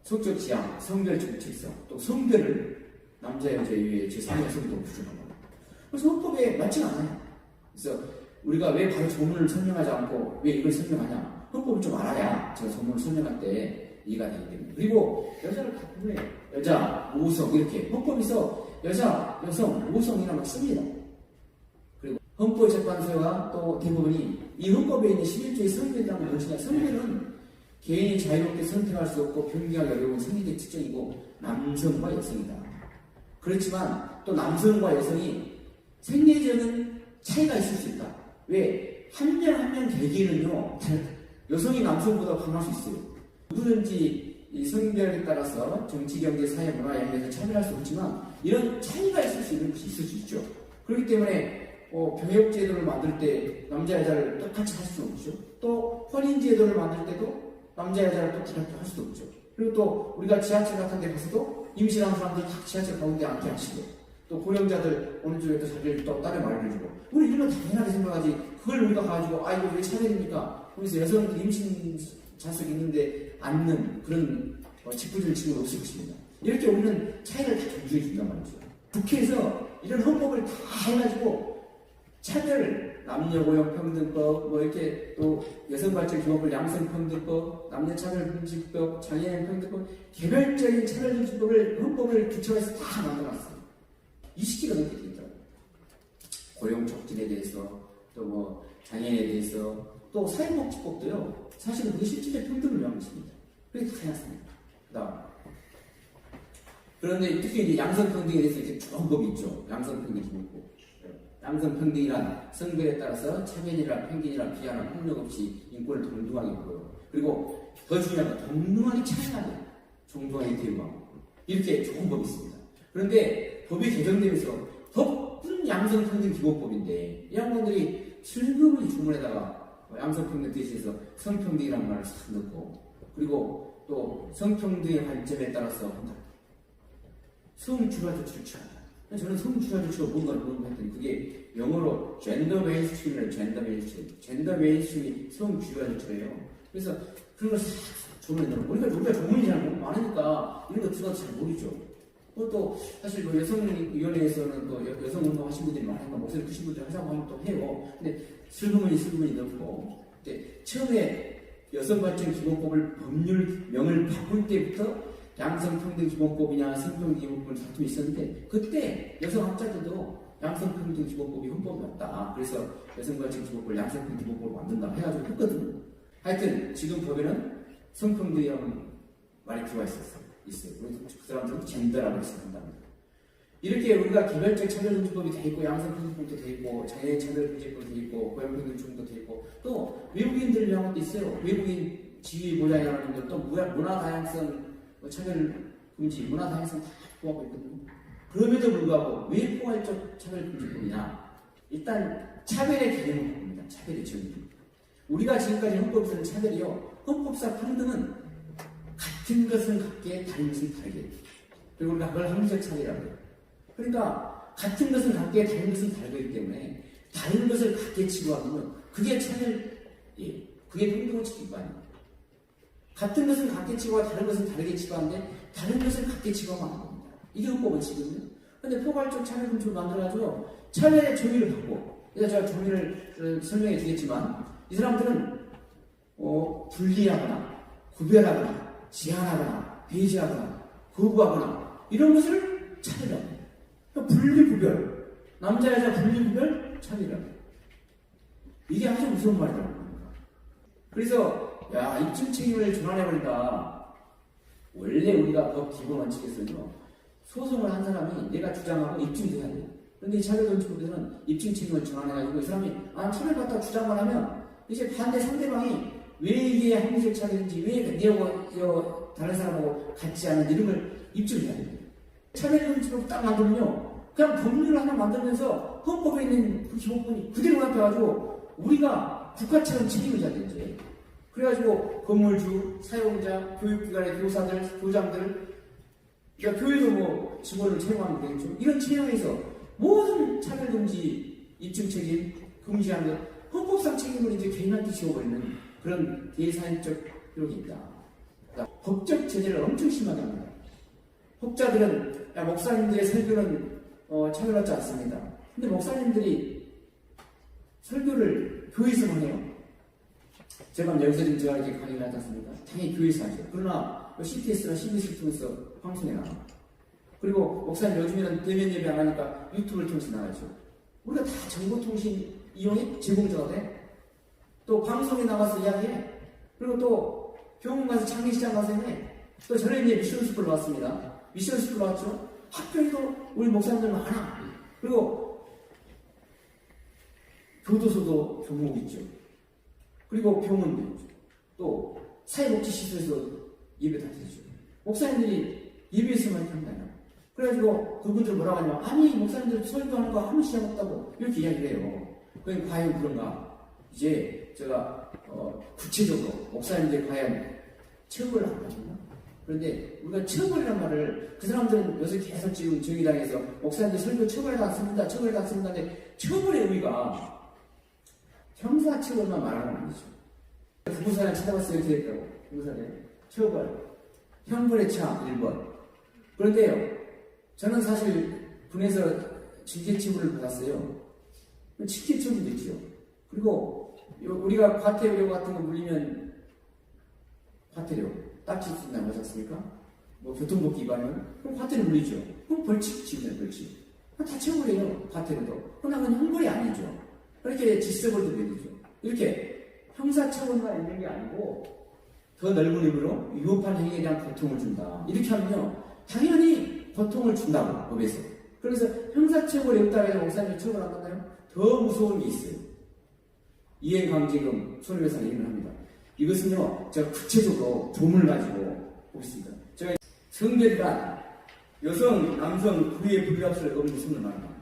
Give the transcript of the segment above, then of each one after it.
성적 지향, 성별 정체성, 또 성별을 남자, 여자 이외에 제3의 성도 부정하고 그래서 헌법에 맞지 않아요. 그래서 우리가 왜 바로 조문을 설명하지 않고 왜 이걸 설명하냐? 헌법을 좀 알아야 제가 조문을 설명할 때 이해가 되기 때문에. 그리고 여자를 가끔에 여자, 모성 이렇게 헌법에서 여자, 여성, 모성이나 막 씁니다. 그리고 헌법재판소가 또 대부분이 이 헌법에 있는 11조의 성별이라는 것이냐? 성별은 개인이 자유롭게 선택할 수 없고 변경하기 어려운 생리적 특징이고 남성과 여성이다. 그렇지만 또 남성과 여성이 생리적인 차이가 있을 수 있다. 왜? 한 명 한 명 대기는요, 여성이 남성보다 강할 수 있어요. 누구든지 이 성별에 따라서 정치, 경제, 사회, 문화, 양에서 차별할 수 없지만 이런 차이가 있을 수 있는 것이 있을 수 있죠. 그렇기 때문에 병역제도를 만들 때 남자, 여자를 똑같이 할 수는 없죠. 또 혼인제도를 만들 때도 남자, 여자를 똑같이 할 수도 없죠. 그리고 또 우리가 지하철 같은 데 가서도 임신한 사람들 다 지하철 가운데 앉게 하시고 또 고령자들 어느 쪽에 또 자기를 또 딸을 말해주고 우리 이런 건 당연하게 생각하지 그걸 우리가 가지고 이거 왜 차별입니까? 그래서 여성들 임신 자석이 있는데 앉는 그런 짓궂은 친구는 없을 것입니다. 이렇게 우리는 차이를 다 존중해 준단 말이죠. 국회에서 이런 헌법을 다 해가지고 차별, 남녀고용평등법, 이렇게 또 여성발전기본법, 양성평등법, 남녀차별금지법, 장애인평등법, 개별적인 차별금지법을 헌법을 기초해서 다 만들어놨어요. 20개가 넘게 되어 있더라고요. 고용촉진에 대해서, 또 장애인에 대해서, 또 사회복지법도요, 사실은 그게 실질적 평등을 위한 것입니다. 그게 다 해놨습니다. 그 다음. 그런데 특히 이제 양성평등에 대해서 이제 좋은 법이 있죠. 양성평등 기본법. 양성평등이란 성별에 따라서 차별이나 편견이나 비하나 폭력 없이 인권을 동등하게 보고요. 그리고 더 중요한 건 동등하게 차이나게 종등하게 대우하고 이렇게 좋은 법이 있습니다. 그런데 법이 개정되면서 법은 양성평등 기본법인데 이 양반들이 슬그머니 주문에다가 양성평등 대신해서 성평등이라는 말을 싹 넣고 그리고 또 성평등의 관점에 따라서 성주가 조치를 취한다. 저는 성주가 조치가 뭔가를 물어봤더니 그게 영어로 젠더 메인스트림이래요. 젠더 메인스트림이 성주가 조치래요. 그래서 그런 걸 싹 조문에 넣고 우리가 조문이 잘 많으니까 이런 거 들어가도 잘 모르죠. 또 사실 여성위원회에서는 또 여성 운동하신 분들이 많으니까 목소리 크신 분들 하자고 하면 또 해요. 근데 슬그머니 넣고 처음에 여성발전기본법을 법률명을 바꿀 때부터 양성평등기본법이냐 성평등기본법을 다툼이 있었는데 그때 여성학자들도 양성평등기본법이 헌법이 맞다. 그래서 여성발전기본법을 양성평등기본법으로 만든다고 해가지고 했거든요. 하여튼 지금 법에는 성평등이라는 말이 들어와 있어요. 그 사람들은 젠더라고 생각합니다. 이렇게 우리가 개별적 차별금지법이 돼 있고 양성평등법도 돼 있고 장애인 차별금지법도 돼 있고 고용평등중도 돼 있고 또 외국인들을 위한 것도 있어요. 외국인 지위보장이라는 것도 문화다양성 차별금지, 문화다양성 다 포함하고 있거든요. 그럼에도 불구하고 왜 포괄적 차별금지법이냐? 일단 차별의 개념을 바꿉니다. 차별의 정의. 우리가 지금까지 헌법에서는 차별이요. 헌법상 평등은 같은 것은 같게 다른 것은 다르게. 그리고 우리가 그걸 합리적 차별이라고 해요. 그러니까 같은 것은 같게 다른 것은 다르기 때문에 다른 것을 같게 치부하면 그게 차별이에요. 그게 평등을 지키기 아닙니다. 같은 것은 같게 치부하고 다른 것은 다르게 치부하는데 다른 것을 같게 치부하면 안 됩니다. 이게 헌법의 원칙이거든요. 그런데 포괄적 차별금지를 만들어가지고 차별의 정의를 바꾸고 제가 정의를 설명해 주겠지만 이 사람들은 분리하거나 구별하거나 제한하거나 배제하거나 거부하거나 이런 것을 차별합니다. 그러니까 분리구별, 남자 여자 분리구별 차별합니다. 이게 아주 무서운 말이라고 합니다. 그래서 입증 책임을 전환해버린다. 원래 우리가 법 기본 원칙에서는요, 소송을 한 사람이 내가 주장하고 입증돼야 돼요. 그런데 이 차별금지법에서는 입증 책임을 전환해가지고 이 사람이 차별받다고 주장만 하면 이제 반대 상대방이 왜 이게 합리적 차별인지, 왜 내하고 다른 사람하고 같지 않은지 이런 걸 입증해야 돼요. 차별금지법 딱 만들면요, 그냥 법률을 하나 만들면서 헌법에 있는 그 기본권이 그대로 합해가지고 우리가 국가처럼 책임을 져야 되지. 그래가지고 건물주, 사용자, 교육기관의 교사들, 교장들, 그러니까 교회도 직원을 채용하면 되겠죠. 이런 채용에서 모든 차별금지 입증 책임, 금지하는 것, 헌법상 책임을 이제 개인한테 지워버리는 그런 대사회적 효력이 있다. 법적 제재를 엄청 심하게 합니다. 혹자들은 야, 목사님들의 설교는 차별받지 않습니다. 근데 목사님들이 설교를 교회에서만 해요. 제가 여기서 지금 제가 이렇게 강의를 하지 않습니까? 당연히 교회에서 하죠. 그러나 CTS나 CBS를 통해서 방송에 나가. 그리고 목사님 요즘에는 대면 예배 안 하니까 유튜브를 통해서 나가죠. 우리가 다 정보통신 이용의 제공자가 돼. 또 방송에 나가서 이야기해. 그리고 또 병원 가서 장례식장 가서 해. 또 전에 이제 미션스쿨로 왔습니다. 미션스쿨로 왔죠. 학교에도 우리 목사님들 많아. 그리고 교도소도 교목 있죠. 그리고 병원도 있죠. 또 사회복지시설에서 예배 다 드리죠. 목사님들이 예배에서만 이렇게 한다요. 그래가지고 그분들 뭐라고 하냐면 아니 목사님들 설교하는 거 아무 시간 없다고 이렇게 이야기를 해요. 그럼 과연 그런가? 이제 제가 구체적으로 목사님들 과연 처벌을 안 하셨나? 그런데 우리가 처벌이란 말을 그 사람들은 요새 계속 지금 정의당에서 목사님들 설교 처벌하지 않습니다. 처벌하지 않습니다. 근데 처벌의 의미가 형사처벌만 말하는 건 아니죠. 부부사를 찾아봤어요. 이렇게 했다고. 부부사를 처벌 형벌의 차 1번. 그런데요 저는 사실 군에서 징계처분을 받았어요. 징계처분도 있죠. 그리고 우리가 과태료 같은 거 물리면 과태료 딱지 쓴다고 하지 않습니까? 뭐 교통법규 위반은 그럼 과태료 물리죠. 그럼 벌칙 지면 벌칙. 다 처벌해요. 과태료도. 그러나 그건 형벌이 아니죠. 그렇게 질서벌도 내리죠. 이렇게 형사처벌만 있는 게 아니고 더 넓은 의미로 위법한 행위에 대한 고통을 준다. 이렇게 하면요 당연히 고통을 준다고 법에서. 그래서 형사처벌이 없다고 해서 목사님이 처벌 안 받나요? 더 무서운 게 있어요. 이행강제금 손해배상 이행을 합니다. 이것은요 제가 구체적으로 조문을 가지고 보겠습니다. 제가 성별이란 여성, 남성, 부의 불합설 없는 성을 말합니다.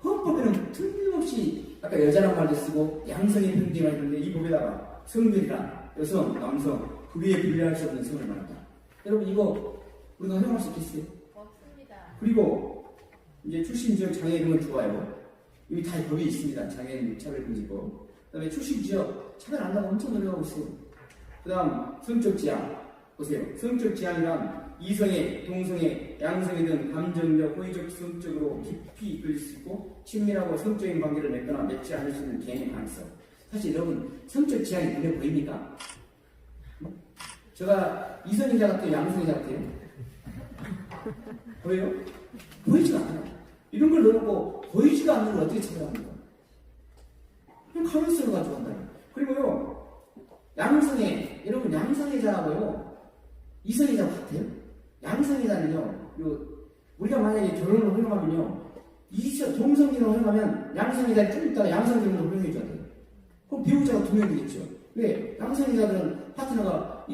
헌법에는 틀림없이 아까 여자란 말도 쓰고 양성의 평등이라 했는데 이 법에다가 성별이란 여성, 남성, 부의 분리할 수 없는 성을 말한다. 여러분 이거 우리가 허용할 수 있겠어요? 없습니다. 그리고 이제 출신 지역 장애 이런 건 좋아요. 여기 다 법이 있습니다. 장애인 차별금지법. 그 다음에 출신 지역 차별 안 나고 엄청 노력하고 있어요. 그 다음 성적 지향 보세요. 성적 지향이란 이성애, 동성애, 양성애든 감정적, 호의적, 성적으로 깊이 이끌릴 수 있고 친밀하고 성적인 관계를 맺거나 맺지 않을 수 있는 개인의 가능성. 사실 여러분 성적 지향이 눈에 보입니까? 제가 이성애자 같아요? 양성애자 같아요? 보여요? 보이지가 않아요. 이런 걸 넣어놓고 보이지가 않는 걸 어떻게 찾아갑니까? 그냥 가면성을 가지고 간다요. 그리고요 양성애, 여러분 양성애자하고요 이성애자 같아요? 양성애자는요 우리가 만약에 결혼을 허용하면요 동성애를 허용하면 양성애자를 좀 있다가 양성애자를 허용해줘야 돼요. 그럼 배우자가 2명 되겠죠. 왜? 양성애자들은 파트너가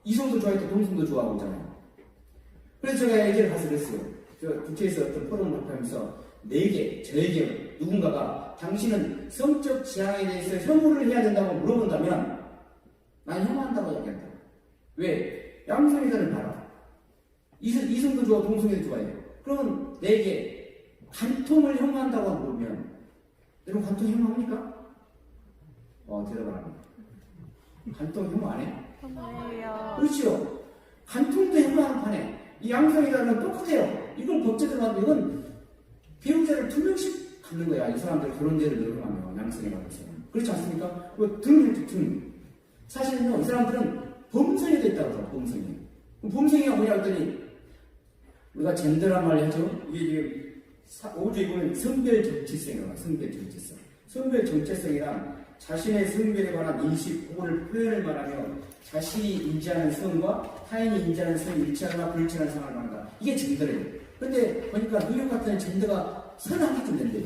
이성도 좋아했고 동성도 좋아하고 있잖아요. 그래서 제가 얘기를 가서 그랬어요. 저 국회에서 어떤 포럼을 하면서 4개, 저에게 누군가가 당신은 성적 지향에 대해서 혐오를 해야 된다고 물어본다면 난 혐오한다고 이야기한다. 왜? 양성애자를 봐라. 이성도 좋아하고 동성애도 좋아해요. 그러면 4개 간통을 혐오한다고 물으면 여러분 간통 혐오합니까? 대답을 안 합니다. 간통 혐오 안 해? 혐오해요. 그렇죠. 간통도 혐오하는 판에 이 양성애자는 똑같아요. 이걸 법제대로 하면 이건 배우자를 2명씩 갖는 거야. 이 사람들 결혼제를 늘어나면 양성애가 돼서. 그렇지 않습니까? 등. 사실은요, 이 사람들은 범성애도 있다고 해요. 범성애. 범성애가 뭐냐 했더니 우리가 젠더란 말을 하죠. 이게 지금 5조에 보면 성별 정체성이라고 해요. 성별 정체성. 성별 정체성이란 자신의 성별에 관한 인식, 그거를 표현을 말하며 자신이 인지하는 성과 타인이 인지하는 성이 일치하거나 불일치하는 상황을 말한다. 이게 젠더래요. 근데 보니까 뉴욕 같은 젠더가 31개쯤 된대요.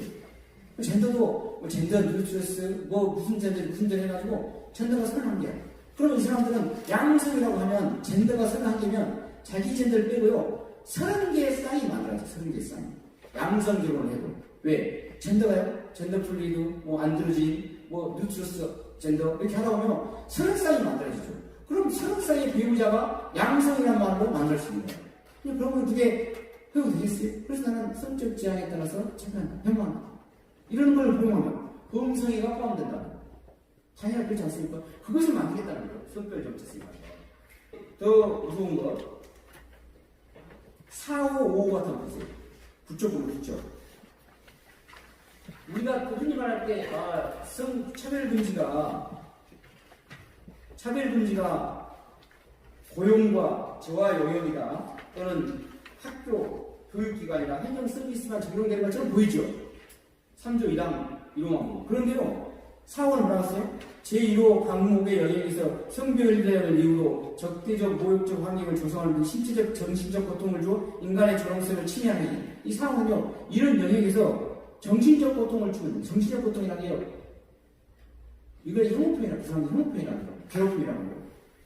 젠더도 뭐 젠더 뉴트러스 무슨 젠더 해가지고 젠더가 31개야. 그러면 이 사람들은 양성이라고 하면 젠더가 31개면 자기 젠더를 빼고요 30개의 쌍이 만들어야죠. 30개의 쌍이. 양성 결혼을 해도. 왜? 젠더가요? 젠더 플루이드, 안드로진, 뉴트러스 젠더 이렇게 하다 보면 30쌍이 만들어지죠. 그럼 30쌍의 배우자가 양성이라는 말로 만들 수 있는 거예요. 그러면 그게 허용되겠어요? 그래서 나는 성적 지향에 따라서 참여한다. 혐오한다. 이런 걸 허용하면 범성애가 포함된다. 당연히 그렇지 않습니까? 그것을 만들겠다는 거예요. 성별 정체성이. 더 무서운 거 4, 5, 5 같은 거 보세요. 부쩍으로 붙죠. 우리가 흔히 말할 때 차별금지가 고용과 재화 영역이다 또는 학교, 교육기관이나 행정 서비스만 적용되는 것처럼 보이죠. 3조 1항 1호만. 그런데요, 4호는 뭐라고 했어요? 제1호 강목의 영역에서 성별대를 이유로 적대적 모욕적 환경을 조성하는 등 신체적 정신적 고통을 주어 인간의 존엄성을 침해하는 이 4호는요, 이런 영역에서 정신적 고통을 주는 정신적 고통이라는 게요, 이걸 혐오표현이라고, 그 사람들 혐오표현이라는 거, 괴롭힘이라는 거예요.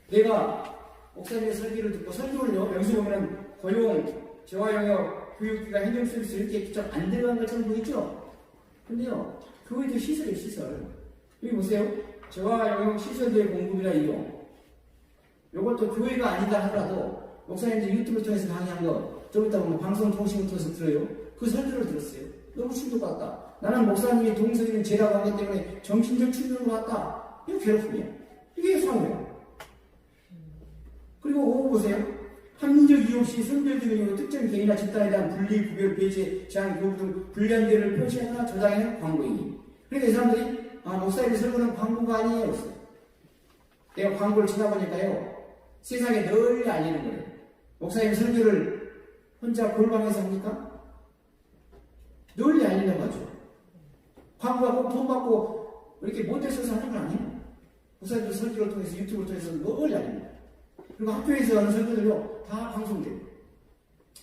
내가 목사님의 설교를 듣고 설교를요, 여기서 보면은 고용, 재화영역, 교육기관, 행정서비스 이렇게 좀 안 들어간 것처럼 보이죠? 근데요, 교회도 시설이에요, 시설. 여기 보세요. 재화영역 시설들의 공급이나 이용. 이것도 교회가 아니다 하더라도, 목사님들 유튜브 통해서 강의한 거, 좀 이따 보면 방송통신을 통해서 들어요. 그 설교를 들었어요. 너무 충격받았다. 나는 목사님이 동성애는 죄라고 하기 때문에 정신적 충격을 받았다. 이거 괴롭힘이야. 이게 사고예요. 그리고 5호 보세요. 합리적 이유 없이 성별적 이유로 특정 개인이나 집단에 대한 분리, 구별, 배제, 제한, 교육 등 불리한계를 표시하거나 저장하는 광고이니. 그러니까 이 사람들이 목사님의 설교는 광고가 아니에요. 그랬어요. 내가 광고를 찾아보니까요. 세상에 널리 알리는 거예요. 목사님 설교를 혼자 골방에서 합니까? 널리 알린다고 하죠. 광고가 꼭 돈 받고 이렇게 모델 써서 하는 건 아니에요. 목사님들 설교를 통해서 유튜브를 통해서 널리 알립니다. 그리고 학교에서 하는 설교들요 다 방송돼요.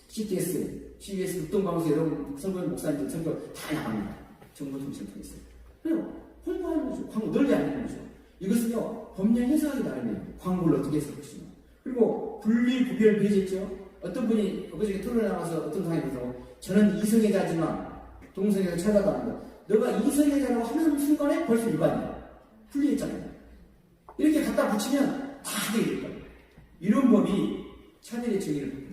CTS, CBS 극동방송에 여러분 설교 목사님들 설교 다 나갑니다. 정보통신을 통해서. 그래요. 홍보하는 거죠. 광고 널리 알리는 거죠. 이것은요 법령 해석하기 나름이에요. 광고를 어떻게 해석할 것이냐. 그리고 분리, 구별, 배제죠. 어떤 분이 어저께 토론에 나와서 어떤 상황에서 저는 이성애자지만 동성애를 찾아다는다. 너가 이성애자라고 하는 순간에 벌써 위반이야. 분리했잖아요. 이렇게 갖다 붙이면 다 하게 될 거예요. 이런 법이 차별의 정의를